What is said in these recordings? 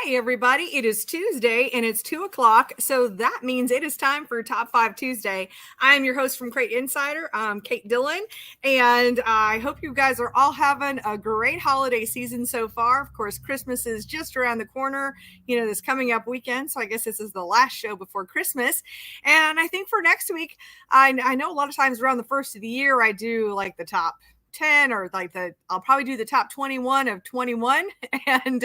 Hey everybody, it is Tuesday and it's 2 o'clock. So that means it is time for Top 5 Tuesday. I am your host from Crate Insider. I'm Kate Dillon, and I hope you guys are all having a great holiday season so far. Of course, Christmas is just around the corner, this coming up weekend. So I guess this is the last show before Christmas. And I think for next week, I know a lot of times around the first of the year, I do like the top 10 or I'll probably do the top 21 of 21 and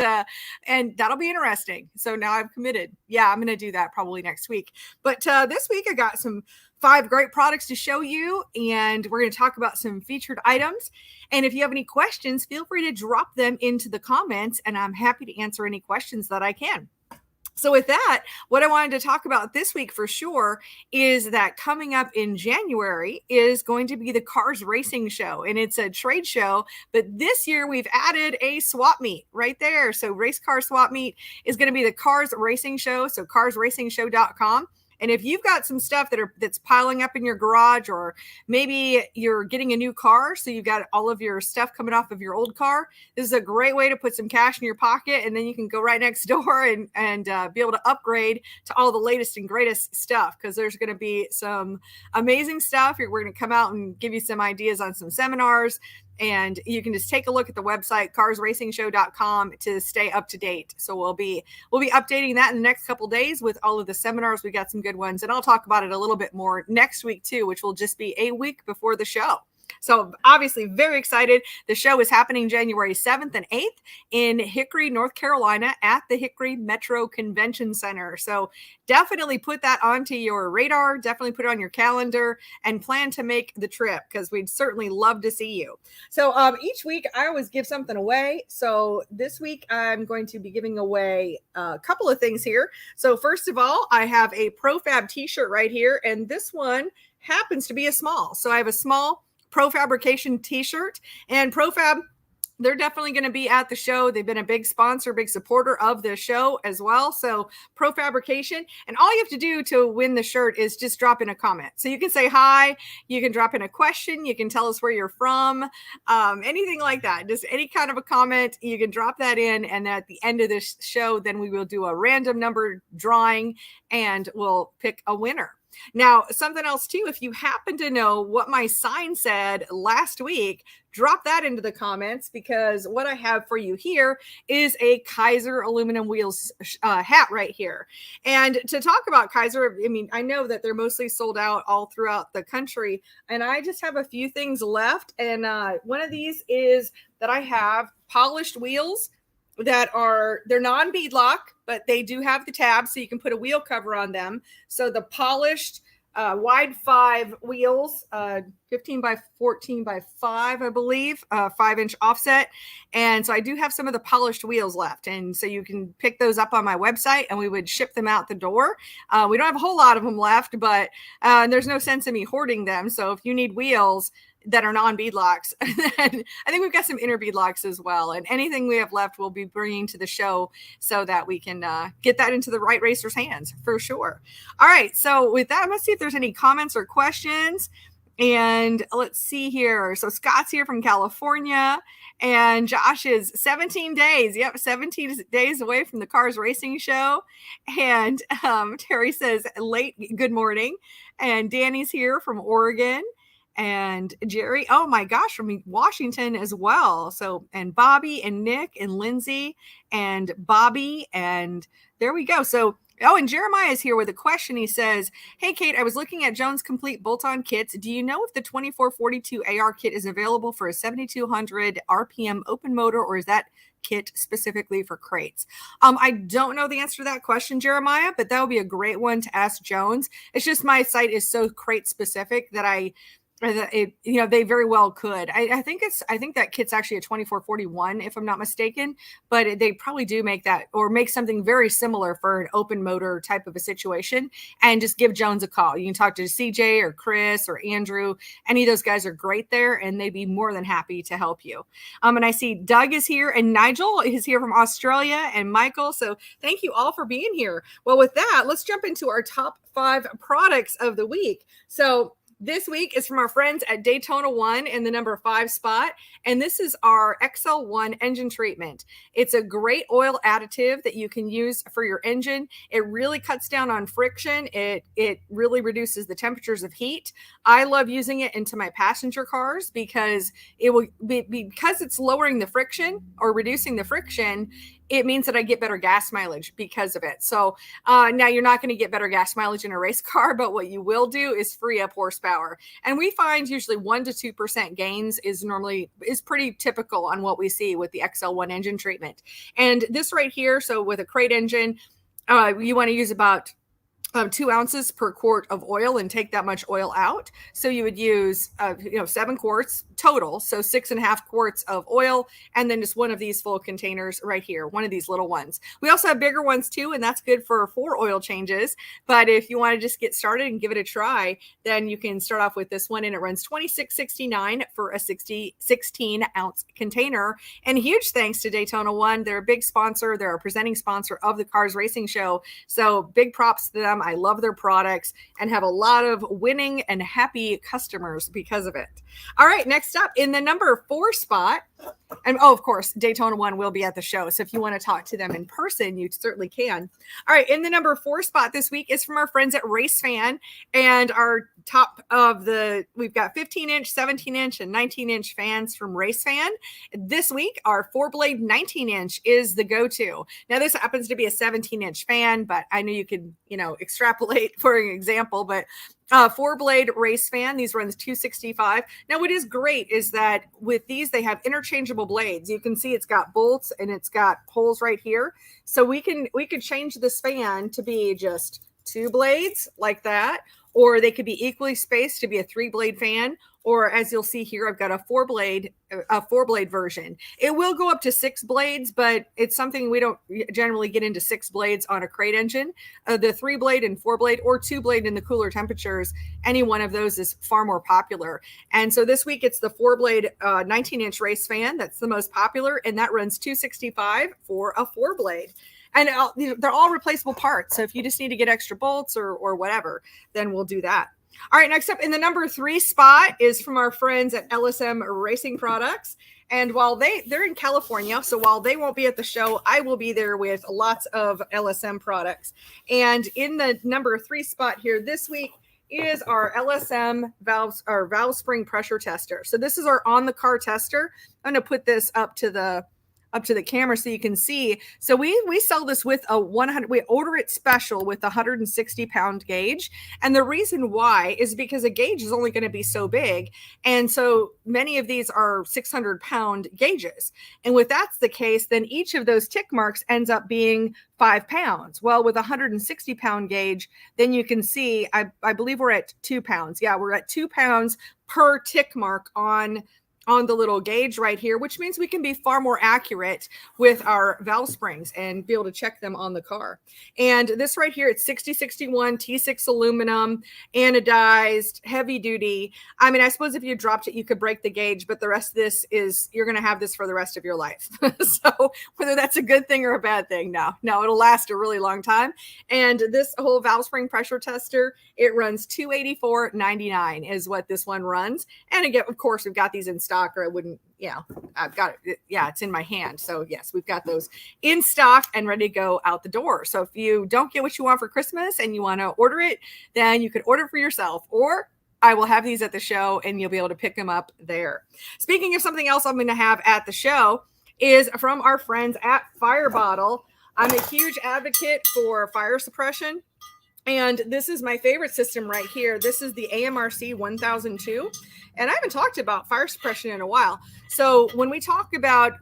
that'll be interesting. So now I've committed. Yeah, I'm going to do that probably next week. But this week I got some 5 great products to show you, and we're going to talk about some featured items. And if you have any questions, feel free to drop them into the comments, and I'm happy to answer any questions that I can. So with that, what I wanted to talk about this week for sure is that coming up in January is going to be the Cars Racing Show, and it's a trade show, but this year we've added a swap meet right there. So Race Car Swap Meet is going to be the Cars Racing Show, so CrateInsider.com. And if you've got some stuff that's piling up in your garage, or maybe you're getting a new car, so you've got all of your stuff coming off of your old car, this is a great way to put some cash in your pocket, and then you can go right next door and be able to upgrade to all the latest and greatest stuff, because there's going to be some amazing stuff. We're going to come out and give you some ideas on some seminars. And you can just take a look at the website, carsracingshow.com, to stay up to date. So we'll be updating that in the next couple days with all of the seminars. We got some good ones, and I'll talk about it a little bit more next week too, which will just be a week before the show. So obviously very excited. The show is happening January 7th and 8th in Hickory, North Carolina at the Hickory Metro Convention Center. So definitely put that onto your radar, definitely put it on your calendar, and plan to make the trip, because we'd certainly love to see you. So each week I always give something away. So this week I'm going to be giving away a couple of things here. So first of all, I have a ProFab t-shirt right here, and this one happens to be a small. So I have a small Pro Fabrication t-shirt, and ProFab, they're definitely going to be at the show. They've been a big sponsor, big supporter of the show as well. So Pro Fabrication, and all you have to do to win the shirt is just drop in a comment. So you can say hi, you can drop in a question, you can tell us where you're from, anything like that. Just any kind of a comment, you can drop that in, and at the end of this show, then we will do a random number drawing and we'll pick a winner. Now, something else too, if you happen to know what my sign said last week, drop that into the comments, because what I have for you here is a Kaiser aluminum wheels hat right here. And to talk about Kaiser, I mean, I know that they're mostly sold out all throughout the country, and I just have a few things left. And one of these is that I have polished wheels that they're non-beadlock, but they do have the tabs, so you can put a wheel cover on them. So the polished wide 5 wheels, 15 by 14 by 5, I believe, 5-inch offset. And so I do have some of the polished wheels left. And so you can pick those up on my website, and we would ship them out the door. We don't have a whole lot of them left, but there's no sense in me hoarding them. So if you need wheels that are non-beadlocks, I think we've got some inner beadlocks as well. And anything we have left, we'll be bringing to the show so that we can get that into the right racer's hands for sure. All right. So with that, let's see if there's any comments or questions. And let's see here. So Scott's here from California, and Josh is 17 days. Yep, 17 days away from the Cars Racing Show. And Terry says, late good morning. And Danny's here from Oregon. And Jerry, oh my gosh, from Washington as well. So, and Bobby and Nick and Lindsay and Bobby, and there we go. So, oh, and Jeremiah is here with a question. He says, hey, Kate, I was looking at Jones Complete bolt-on kits. Do you know if the 2442 AR kit is available for a 7200 RPM open motor, or is that kit specifically for crates? I don't know the answer to that question, Jeremiah, but that would be a great one to ask Jones. It's just my site is so crate specific that they very well could. I think that kit's actually a 2441, if I'm not mistaken, but they probably do make that, or make something very similar for an open motor type of a situation, and just give Jones a call. You can talk to CJ or Chris or Andrew. Any of those guys are great there, and they'd be more than happy to help you. And I see Doug is here, and Nigel is here from Australia, and Michael. So thank you all for being here. Well, with that, let's jump into our top 5 products of the week. So This week is from our friends at Daytona 1 in the number 5 spot. And this is our XL1 engine treatment. It's a great oil additive that you can use for your engine. It really cuts down on friction. It really reduces the temperatures of heat. I love using it into my passenger cars because it will because it's lowering the friction or reducing the friction. It means that I get better gas mileage because of it. So now you're not going to get better gas mileage in a race car, but what you will do is free up horsepower. And we find usually 1 to 2% gains is pretty typical on what we see with the XL1 engine treatment. And this right here, so with a crate engine, you want to use about 2 ounces per quart of oil and take that much oil out. So you would use, 7 quarts total. So 6.5 quarts of oil, and then just one of these full containers right here, one of these little ones. We also have bigger ones too, and that's good for 4 oil changes. But if you want to just get started and give it a try, then you can start off with this one, and it runs $26.69 for a 16-ounce container. And huge thanks to Daytona 1. They're a big sponsor. They're a presenting sponsor of the Cars Racing Show. So big props to them. I love their products and have a lot of winning and happy customers because of it. All right, next up in the number 4 spot, and of course, Daytona 1 will be at the show. So if you want to talk to them in person, you certainly can. All right, in the number 4 spot this week is from our friends at Race Fan. And our top of we've got 15-inch, 17-inch, and 19-inch fans from Race Fan. This week, our 4-blade 19-inch is the go-to. Now, this happens to be a 17-inch fan, but I know you could, extrapolate for an example, but 4-blade Race Fan. These runs $265. Now, what is great is that with these, they have interchangeable blades. You can see it's got bolts and it's got holes right here. So we could change this fan to be just 2 blades like that, or they could be equally spaced to be a 3-blade fan. Or as you'll see here, I've got a 4-blade version. It will go up to 6 blades, but it's something we don't generally get into 6 blades on a crate engine. The 3-blade and 4-blade or 2-blade in the cooler temperatures, any one of those is far more popular. And so this week it's the 4-blade 19-inch Race Fan that's the most popular, and that runs $265 for a 4-blade. And they're all replaceable parts. So if you just need to get extra bolts or whatever, then we'll do that. All right, next up in the number 3 spot is from our friends at LSM Racing Products. And while they're in California, so while they won't be at the show, I will be there with lots of LSM products. And in the number 3 spot here this week is our LSM valve spring pressure tester. So this is our on the car tester. I'm going to put this up to the camera so you can see. So we sell this with we order it special with a 160-pound gauge. And the reason why is because a gauge is only going to be so big. And so many of these are 600-pound gauges. And if that's the case, then each of those tick marks ends up being 5 pounds. Well, with a 160-pound gauge, then you can see, I believe we're at 2 pounds. Yeah, we're at 2 pounds per tick mark on the little gauge right here, which means we can be far more accurate with our valve springs and be able to check them on the car. And this right here, it's 6061 T6 aluminum, anodized, heavy duty. I mean, I suppose if you dropped it, you could break the gauge, but the rest of this you're going to have this for the rest of your life. So whether that's a good thing or a bad thing, no, it'll last a really long time. And this whole valve spring pressure tester, it runs $284.99 is what this one runs. And again, of course, we've got these in stock, or I wouldn't, I've got it. Yeah, it's in my hand. So yes, we've got those in stock and ready to go out the door. So if you don't get what you want for Christmas and you want to order it, then you could order for yourself, or I will have these at the show and you'll be able to pick them up there. Speaking of something else I'm going to have at the show is from our friends at Fire Bottle. I'm a huge advocate for fire suppression. And this is my favorite system right here. This is the AMRC 1002. And I haven't talked about fire suppression in a while. So when you talk about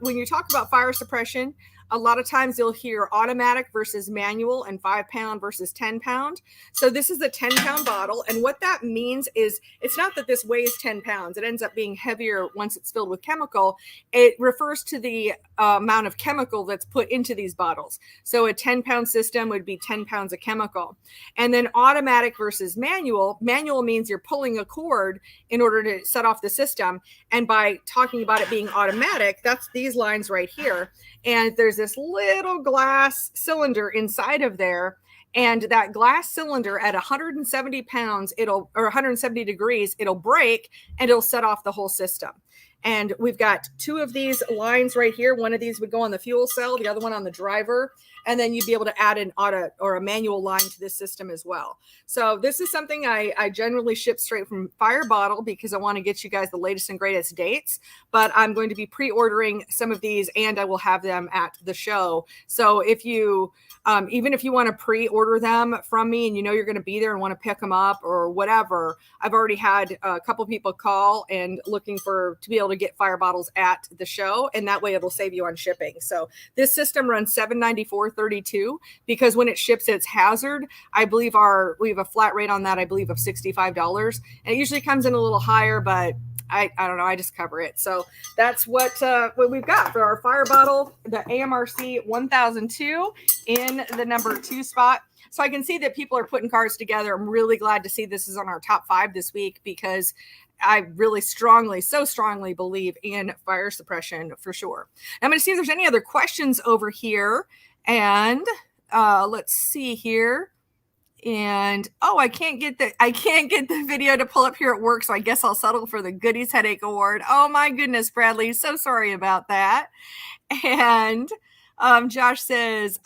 fire suppression, a lot of times you'll hear automatic versus manual and 5 pound versus 10 pound. So this is a 10-pound bottle. And what that means is it's not that this weighs 10 pounds. It ends up being heavier once it's filled with chemical. It refers to the amount of chemical that's put into these bottles. So a 10-pound system would be 10 pounds of chemical. And then automatic versus manual means you're pulling a cord in order to set off the system. And by talking about it being automatic, that's these lines right here. And there's this little glass cylinder inside of there. And that glass cylinder at 170 pounds, or 170 degrees, it'll break and it'll set off the whole system. And we've got two of these lines right here. One of these would go on the fuel cell, the other one on the driver. And then you'd be able to add an auto or a manual line to this system as well. So this is something I generally ship straight from Fire Bottle because I want to get you guys the latest and greatest dates. But I'm going to be pre-ordering some of these and I will have them at the show. So if you, even if you want to pre-order them from me and you know you're going to be there and want to pick them up or whatever, I've already had a couple people call and looking to be able to get Fire Bottles at the show, and that way it'll save you on shipping. So this system runs $794.32 because when it ships its hazard, I believe we have a flat rate on that, I believe, of $65, and it usually comes in a little higher, but I don't know. I just cover it. So that's what we've got for our Fire Bottle, the AMRC 1002 in the number 2 spot. So I can see that people are putting cars together. I'm really glad to see this is on our top 5 this week because I really so strongly believe in fire suppression for sure. I'm going to see if there's any other questions over here. And let's see here. And I can't get the video to pull up here at work, so I guess I'll settle for the Goodies Headache Award. Oh my goodness, Bradley, so sorry about that. And Josh says,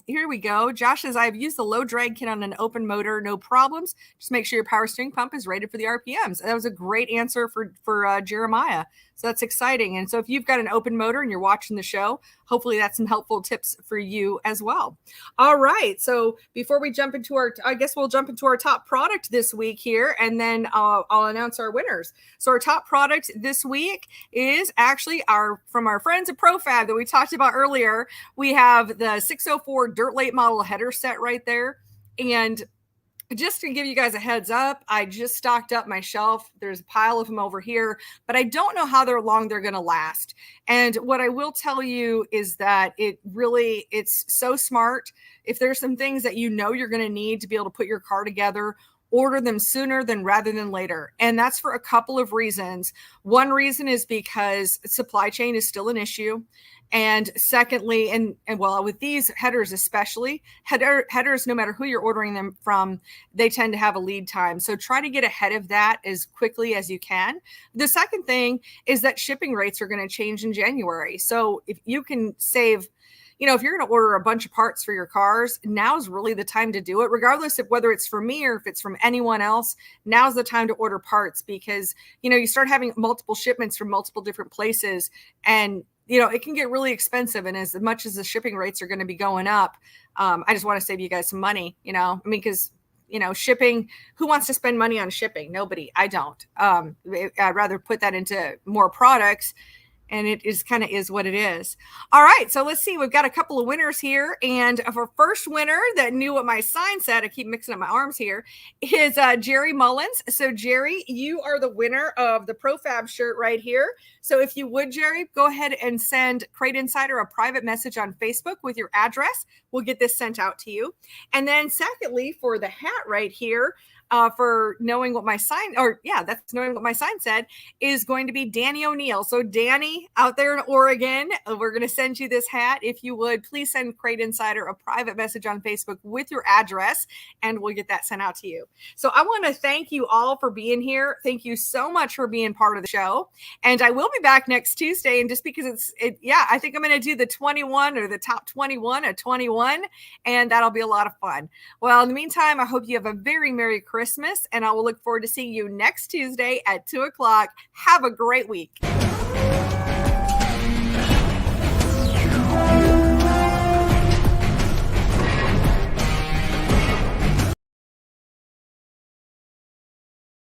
here we go. Josh says, I've used the low drag kit on an open motor, no problems. Just make sure your power steering pump is rated for the RPMs. That was a great answer for Jeremiah. So that's exciting. And so if you've got an open motor and you're watching the show, hopefully that's some helpful tips for you as well. All right. So before we jump into we'll jump into our top product this week here, and then I'll announce our winners. So our top product this week is actually from our friends at ProFab that we talked about earlier. We have the 604 Dirt Late model header set right there. And just to give you guys a heads up, I just stocked up my shelf. There's a pile of them over here, but I don't know how long they're going to last. And what I will tell you is that it's so smart. If there's some things that you know you're going to need to be able to put your car together, order them sooner rather than later. And that's for a couple of reasons. One reason is because supply chain is still an issue. And secondly, and with these headers especially, headers, no matter who you're ordering them from, they tend to have a lead time. So try to get ahead of that as quickly as you can. The second thing is that shipping rates are going to change in January. So if you can save, if you're going to order a bunch of parts for your cars, now's really the time to do it, regardless of whether it's for me or if it's from anyone else. Now's the time to order parts because, you start having multiple shipments from multiple different places, and it can get really expensive. And as much as the shipping rates are going to be going up, I just want to save you guys some money, because, shipping, who wants to spend money on shipping? Nobody. I don't. I'd rather put that into more products. And it is what it is. All right. So let's see. We've got a couple of winners here. And our first winner that knew what my sign said, I keep mixing up my arms here, is Jerry Mullins. So Jerry, you are the winner of the ProFab shirt right here. So if you would, Jerry, go ahead and send Crate Insider a private message on Facebook with your address. We'll get this sent out to you. And then secondly, for the hat right here, for knowing what my sign, that's knowing what my sign said, is going to be Danny O'Neill. So Danny out there in Oregon, we're going to send you this hat. If you would, please send Crate Insider a private message on Facebook with your address, and we'll get that sent out to you. So I want to thank you all for being here. Thank you so much for being part of the show. And I will be back next Tuesday. And just because I think I'm going to do the 21 or the top 21 at 21, and that'll be a lot of fun. Well, in the meantime, I hope you have a very Merry Christmas, and I will look forward to seeing you next Tuesday at 2:00. Have a great week.